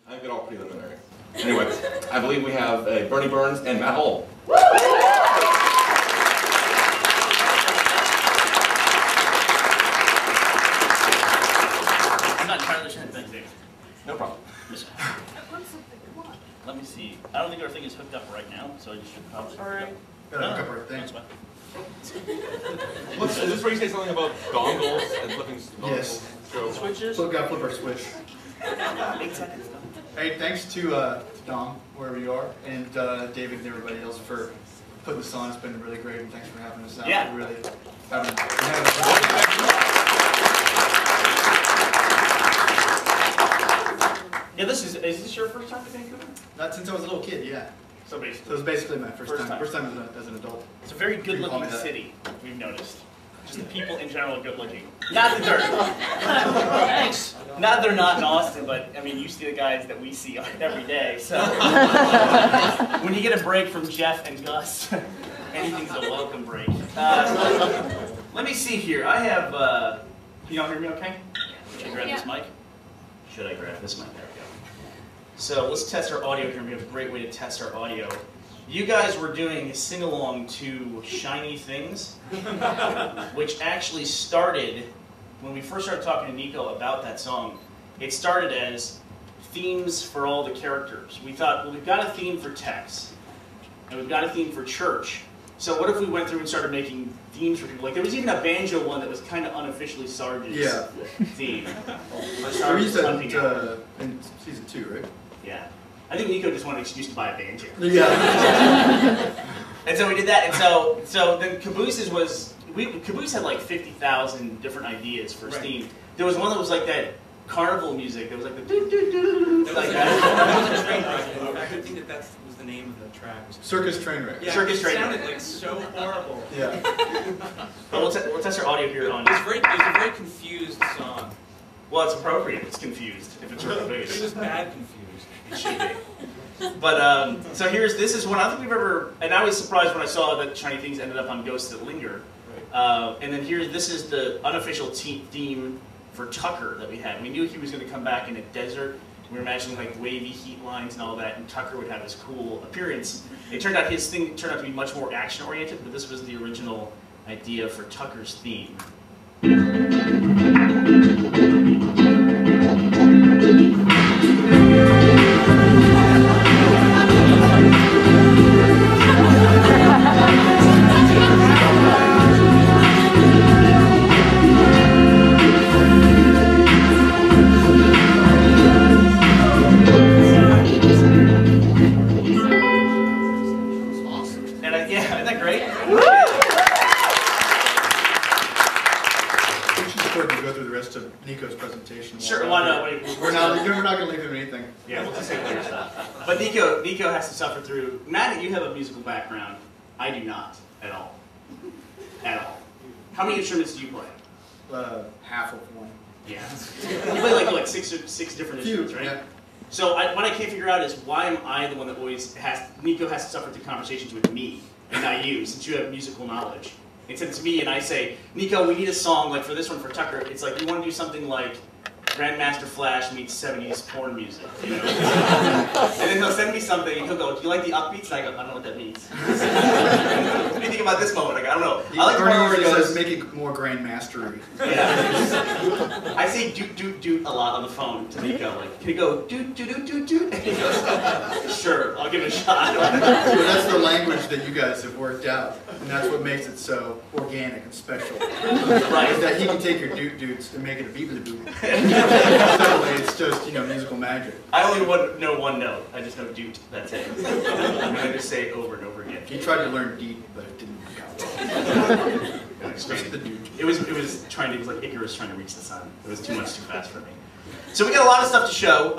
I've got all preliminary. Anyway, I believe we have Bernie Burns and Matt Hull. I'm not entirely sure. Thank you. No problem. Let me see. I don't think our thing is hooked up right now, so I just should probably. All right. Gotta hook up our thing. That's fine. Is this where you say something about dongles and flipping dongles? Yes. Switches? Flip our switch. 8 seconds. Hey, thanks to Dom, wherever you are, and David and everybody else for putting this on. It's been really great, and thanks for having us out. Yeah. We're really Yeah, is this your first time to Vancouver? Not since I was a little kid, yeah. So So it basically, was basically my first time. time. First time as an adult. it's a very good call me looking that. city, we've noticed. Just the people in general are good looking. Not that they're thanks. Not that they're not in Austin, but I mean you see the guys that we see every day. So when you get a break from Jeff and Gus, anything's a welcome break. Let me see here. I have can y'all hear me okay? Should I grab this mic? Should I grab this mic? There we go. So let's test our audio here. We have a great way to test our audio. You guys were doing a sing-along to Shiny Things, which actually started, when we first started talking to Nico about that song, it started as themes for all the characters. We thought, well, we've got a theme for Tex, and we've got a theme for Church. So what if we went through and started making themes for people? Like there was even a banjo one that was kind of unofficially Sarge's theme. We used that in season 2, right? Yeah. I think Nico just wanted an excuse to buy a banjo. Yeah. And so we did that, and so then Caboose's was, Caboose had like 50,000 different ideas for his theme. There was one that was like that carnival music, that was like the doo-doo-doo-doo, like that. That was a train wreck. I think that was the name of the track. Circus train wreck. Yeah, Circus train wreck. It sounded like so horrible. Yeah. But we'll test our audio here on. It's a very confused song. Well, it's appropriate. It's confused if it's really It big. was bad confused. It should be. But so this is one I don't think we've ever, and I was surprised when I saw that Shiny Things ended up on Ghosts That Linger. And then this is the unofficial theme for Tucker that we had. We knew he was going to come back in a desert. We were imagining like wavy heat lines and all that, and Tucker would have this cool appearance. It turned out his thing turned out to be much more action oriented, but this was the original idea for Tucker's theme. Sure, why not? We're not going to leave him anything. Yeah, we'll just say later stuff. But Nico has to suffer through. Matt, you have a musical background. I do not at all. At all. How many instruments do you play? Half of one. Yeah. You play like six different instruments, right? Yeah. So what I can't figure out is why am I the one that always Nico has to suffer through conversations with me and not you, since you have musical knowledge. It's to me, and I say, Nico, we need a song, like for this one for Tucker, it's like, we want to do something like Grandmaster Flash meets 70s porn music, you know? And then he'll send me something, and he'll go, do you like the upbeats? And I go, I don't know what that means. What do you think about this moment? I go, I don't know. I like the part where he goes, make it more grandmastery. Yeah. I say doot, doot, doot a lot on the phone to Nico. Like, can he go doot, doot, doot, doot, doot? And he goes, sure, I'll give it a shot. That's the language that you guys have worked out, and that's what makes it so organic and special. Right. Is that he can take your doot doots and make it a beat with a boot. Suddenly it's just, musical magic. I only know one note. I just know doot. That's it. I'm going to just say it over and over again. He tried to learn deep, but it didn't work out. Just the doot. It was like Icarus trying to reach the sun. It was too fast for me. So we got a lot of stuff to show.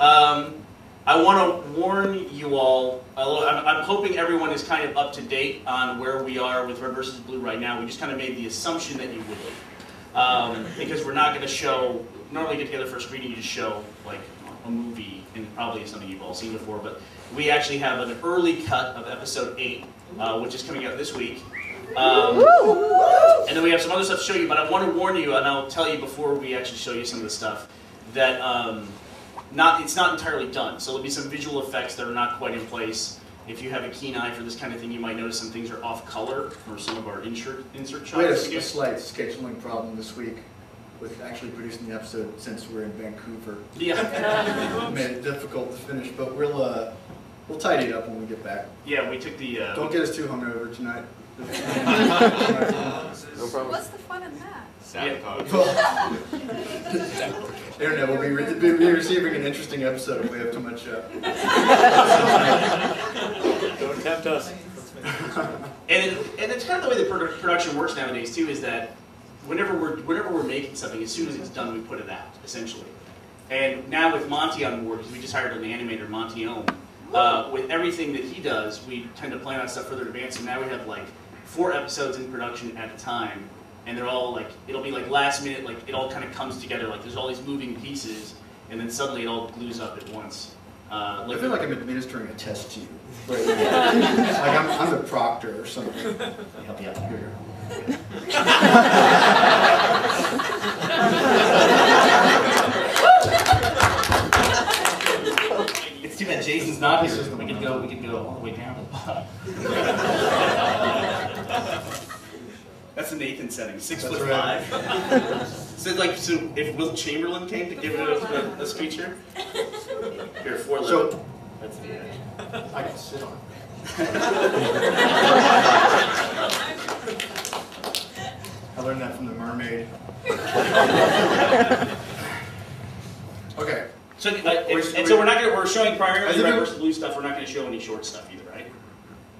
I want to warn you all. I'm hoping everyone is kind of up to date on where we are with Red versus Blue right now. We just kind of made the assumption that you would, because we're not going to show. Normally get together for a screening, you just show like a movie, and probably something you've all seen before, but we actually have an early cut of episode 8, which is coming out this week. And then we have some other stuff to show you, but I want to warn you, and I'll tell you before we actually show you some of the stuff, that it's not entirely done. So there'll be some visual effects that are not quite in place. If you have a keen eye for this kind of thing, you might notice some things are off color for some of our insert shots. We had a slight scheduling problem this week with actually producing the episode since we're in Vancouver. Yeah. It made it difficult to finish, but we'll tidy it up when we get back. Yeah, we took the... Don't get us too hungover tonight. No problem. What's the fun in that? Sabotage. Internet will be receiving an interesting episode if we have too much. Don't tempt us. And it's kind of the way the production works nowadays too. Is that whenever we're making something, as soon as it's done, we put it out essentially. And now with Monty on board, because we just hired an animator, Monty Ohm, with everything that he does, we tend to plan out stuff further in advance. So now we have like 4 episodes in production at a time. And they're all like, it'll be like last minute, like it all kind of comes together, like there's all these moving pieces, and then suddenly it all glues up at once. I feel like I'm administering a test to you. Right now. Like I'm the proctor or something. Let me help you out here. It's too bad Jason's not here. We could go all the way down to the bottom. That's the Nathan setting, 6'5". Right. So if Wilt Chamberlain came to give it a speech here? Here, 4 So, letter. That's the edge. I can sit on it. I learned that from the mermaid. Okay. So, we're showing primarily Red vs. Blue stuff. We're not going to show any short stuff either, right?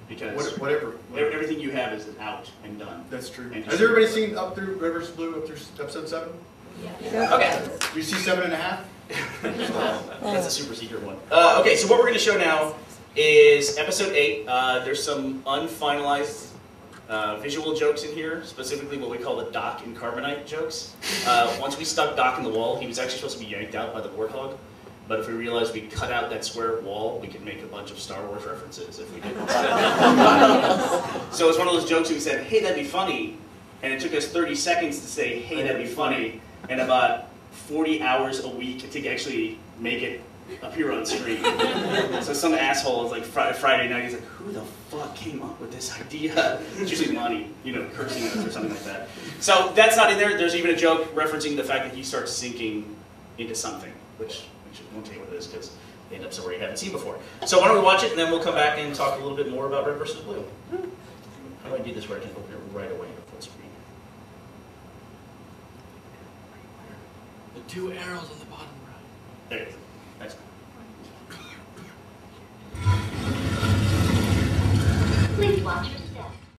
Because whatever. everything you have is out and done. That's true. And Has everybody seen up through Red vs. Blue, up through episode 7? Yeah. Okay. Do you see 7.5? That's a super secret one. Okay, so what we're going to show now is episode 8. There's some unfinalized visual jokes in here, specifically what we call the Doc and Carbonite jokes. Once we stuck Doc in the wall, he was actually supposed to be yanked out by the warthog. But if we realized we cut out that square wall, we could make a bunch of Star Wars references if we did. So it's one of those jokes we said, hey, that'd be funny. And it took us 30 seconds to say, hey, that'd be funny. And about 40 hours a week to actually make it appear on screen. So some asshole is like Friday night, he's like, who the fuck came up with this idea? It's usually Monty, cursing us or something like that. So that's not in there. There's even a joke referencing the fact that he starts sinking into something, which I won't tell you what it is because they end up somewhere you haven't seen before. So why don't we watch it and then we'll come back and talk a little bit more about Red vs. Blue. How do I do this where I can open it right away to full screen? The 2 arrows on the bottom right. There you go. Excellent.